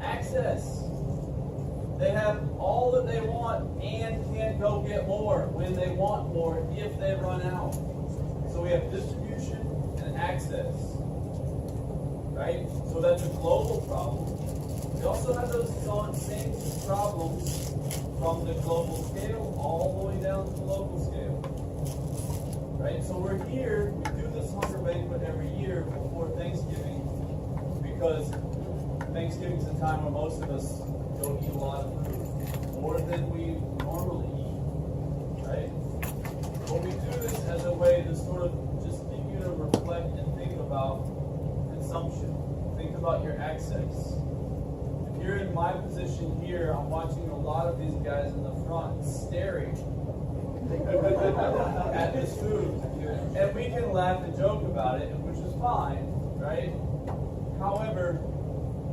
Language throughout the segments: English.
access. They have all that they want and can't go get more when they want more if they run out. So we have distribution and access. Right? So that's a global problem. We also have those same problems from the global scale all the way down to the local scale. Right? So we're here, we do this hunger banquet every year before Thanksgiving because Thanksgiving's a time where most of us go eat a lot of food, more than we normally eat. Right? But we do this as a way to sort of just get you to reflect and think about consumption. Think about your access. If you're in my position here, I'm watching a lot of these guys in the front staring at this food. And we can laugh and joke about it, which is fine, right? However,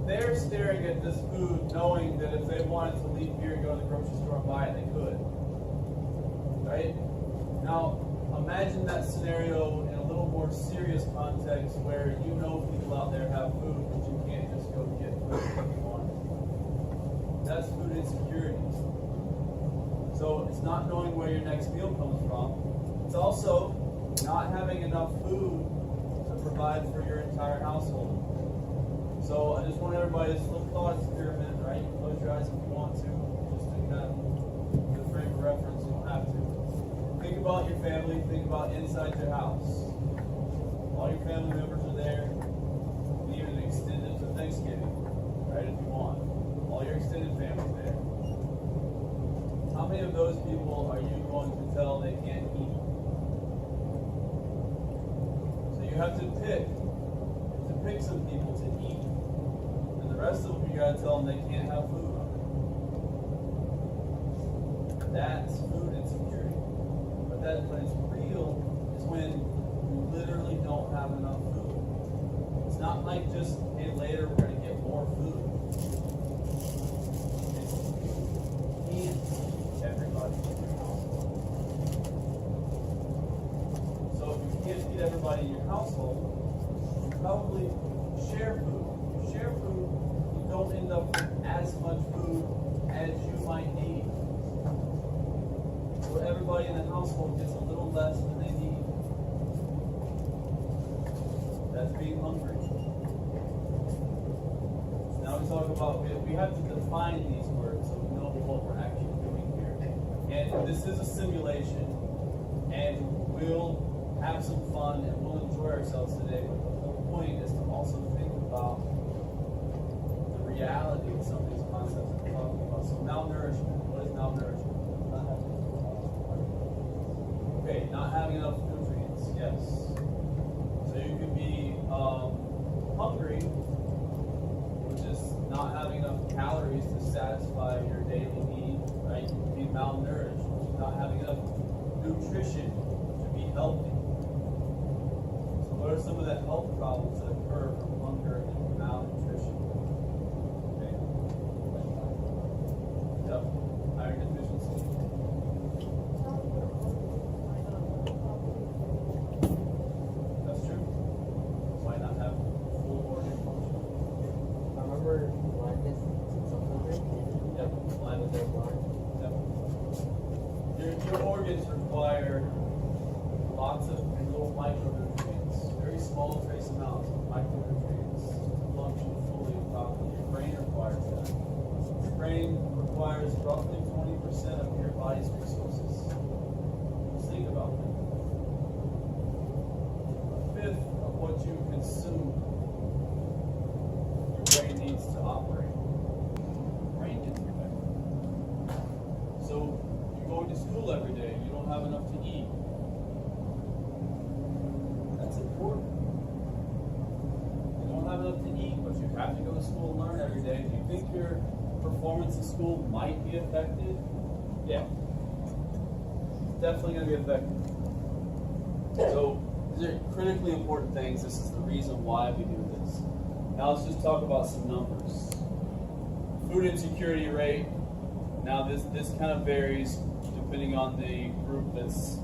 they're staring at this food knowing that if they wanted to leave here and go to the grocery store and buy it, they could. Right? Now, imagine that scenario in a little more serious context where you know people out there have food, but you can't just go get food if you want. That's food insecurity. So it's not knowing where your next meal comes from. It's also not having enough food to provide for your entire household. So I just want everybody to look thought experiment, right? You can close your eyes if you want to, just to kind of get a frame of reference. You don't have to. Think about your family. Think about inside your house. All your family members are there. You can even extend it to Thanksgiving, right? If you want. All your extended family's there. How many of those people are you going to tell they can't eat? So you have to pick some people to eat. And the rest of them, you got to tell them they can't have food. That's food insecurity. But when it's real is when you literally don't have enough food. It's not like just, hey, later we're going to get more food. You can't feed everybody in your household. So if you can't feed everybody in your household, you probably share food. If you share food, you don't end up with as much food as you might need. So everybody in the household gets a little less than they need. That's being hungry. So now we talk about, we have to define these words so we know what we're actually doing here. And this is a simulation, and we'll have some fun and we'll enjoy ourselves today, but the whole point is to also think about the reality of some of these concepts that we're talking about. So malnourishment, what is malnourishment? Okay, not having enough nutrients, yes. So you could be hungry, which is not having enough calories to satisfy your daily need, right? You could be malnourished, which is not having enough nutrition to be healthy. So what are some of the health problems that occur from hunger and malnutrition? Okay. Yep. Iron deficiency. That's true. Might not have full organ function. I remember blindness in some country. Yep. Blindness. They're blind. Yep. Your organs require lots of little micronutrients, very small trace amounts of micronutrients to function fully and properly. Your brain requires that. Your brain requires roughly 20% of your body's resources. Just think about that. A fifth of what you consume, your brain needs to operate. Brain gets affected. So you're going to school every day, you don't have enough to eat. That's important. You don't have enough to eat, but you have to go to school and learn every day. Do you think your performance in school might be affected? Yeah. It's definitely going to be affected. So these are critically important things. This is the reason why we do this. Now let's just talk about some numbers. Food insecurity rate. Now this kind of varies depending on the group that's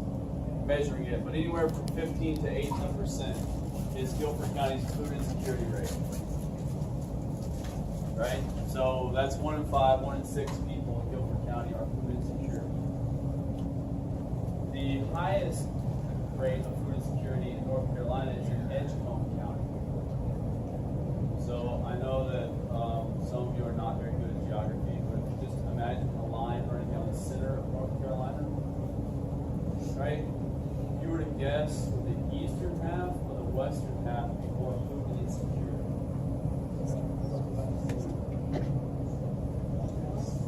measuring it, but anywhere from 15 to 18% is Guilford County's food insecurity rate. right? So that's 1 in 5, 1 in 6 people in Guilford County are food insecure. The highest rate of food insecurity in North Carolina is in Edgecombe County. So I know that some of you are not very good at geography, but just imagine a line running down the center of North Carolina, right? If you were to guess, would the eastern half or the western half be more food insecure?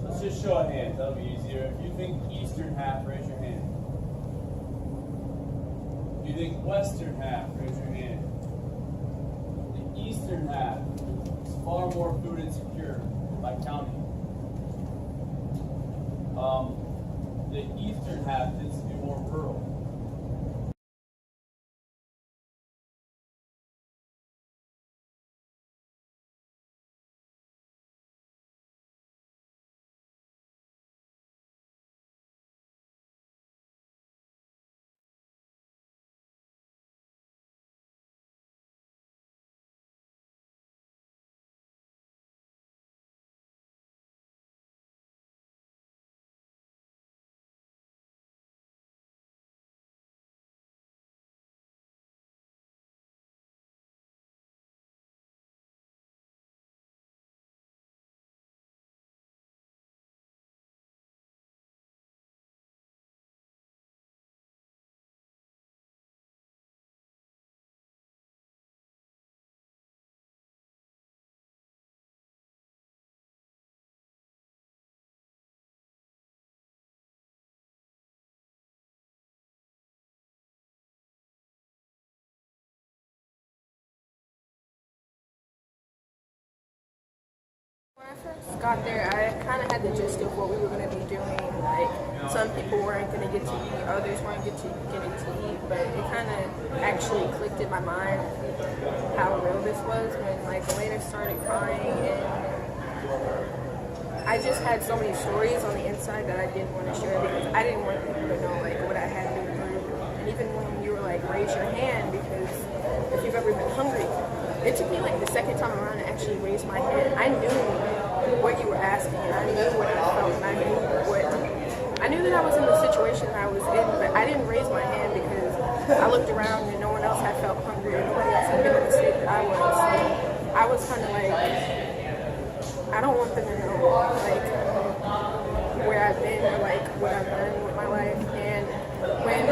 Let's just show of hands, that'll be easier. If you think eastern half, raise your hand. If you think western half, raise your hand. The eastern half is far more food insecure by county. The eastern half tends to be more rural. When I first got there, I kind of had the gist of what we were going to be doing. Like, some people weren't going to get to eat, others weren't getting to eat, but it kind of actually clicked in my mind how real this was when, like, Elena started crying, and I just had so many stories on the inside that I didn't want to share because I didn't want people to know, like, what I had been through. And even when you were like, raise your hand, because if you've ever been hungry, it took me like the second time around to actually raise my hand. I knew what you were asking, and I knew what I felt, and I knew that I was in the situation that I was in, but I didn't raise my hand because I looked around and no one else had felt hungry, and nobody else had been in the state that I was. So I was kind of like, I don't want them to know like where I've been or like what I've done with my life. And when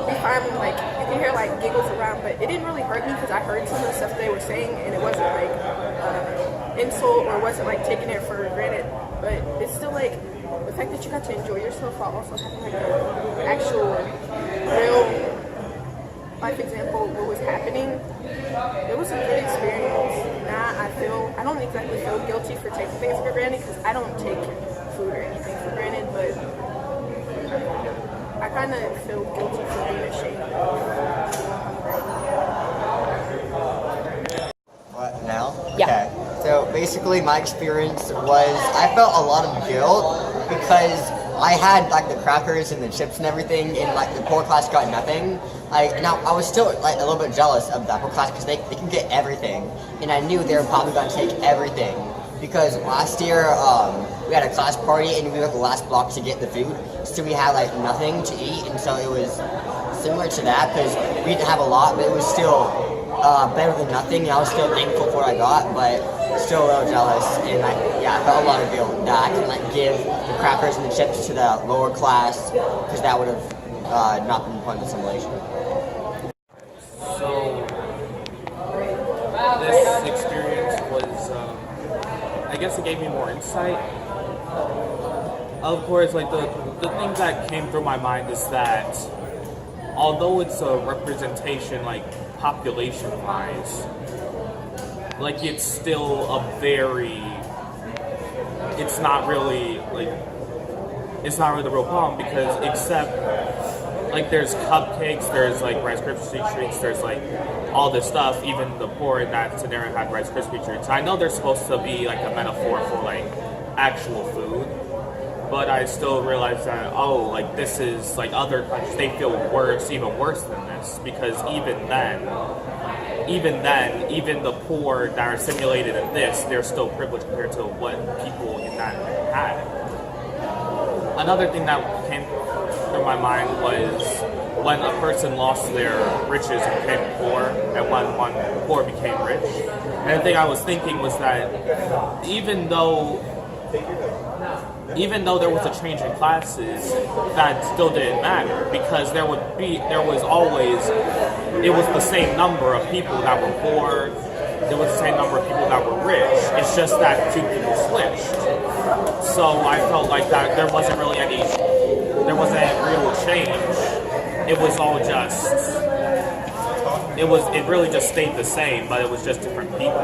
we finally, like, you can hear like giggles around, but it didn't really hurt me because I heard some of the stuff they were saying, and it wasn't like insult or wasn't like taking it for granted. But it's still like the fact that you got to enjoy yourself while also having like an actual real life example of what was happening. It was a good experience. Now I don't exactly feel guilty for taking things for granted because I don't take food or anything for granted, but I kind of feel guilty for being ashamed of. What, now? Yeah. Okay. So basically my experience was I felt a lot of guilt because I had like the crackers and the chips and everything, and like the poor class got nothing. Now I was still like a little bit jealous of that poor class because they can get everything, and I knew they were probably going to take everything because last year we had a class party and we were the last block to get the food, so we had like nothing to eat, and so it was similar to that because we didn't have a lot, but it was still better than nothing, and I was still thankful for what I got, but still a little jealous, and I felt a lot of guilt that I couldn't like give the crackers and the chips to the lower class because that would have not been part of the simulation. So this experience was, I guess it gave me more insight. Of course, like the thing that came through my mind is that although it's a representation, like population-wise, like it's still it's not really the real problem because except like there's cupcakes, there's like Rice Krispie treats, there's like all this stuff. Even the poor in that scenario had Rice Krispie treats. I know they're supposed to be like a metaphor for like actual food, but I still realize that like this is like other countries, they feel worse, even worse than this. class, because even then, the poor that are simulated in this, they're still privileged compared to what people in that had. Another thing that came through my mind was when a person lost their riches and became poor, and when one poor became rich. And the thing I was thinking was that even though there was a change in classes, that still didn't matter, because it was the same number of people that were poor, it was the same number of people that were rich. It's just that two people switched. So I felt like that there wasn't really any real change. It was all just, it really just stayed the same, but it was just different people.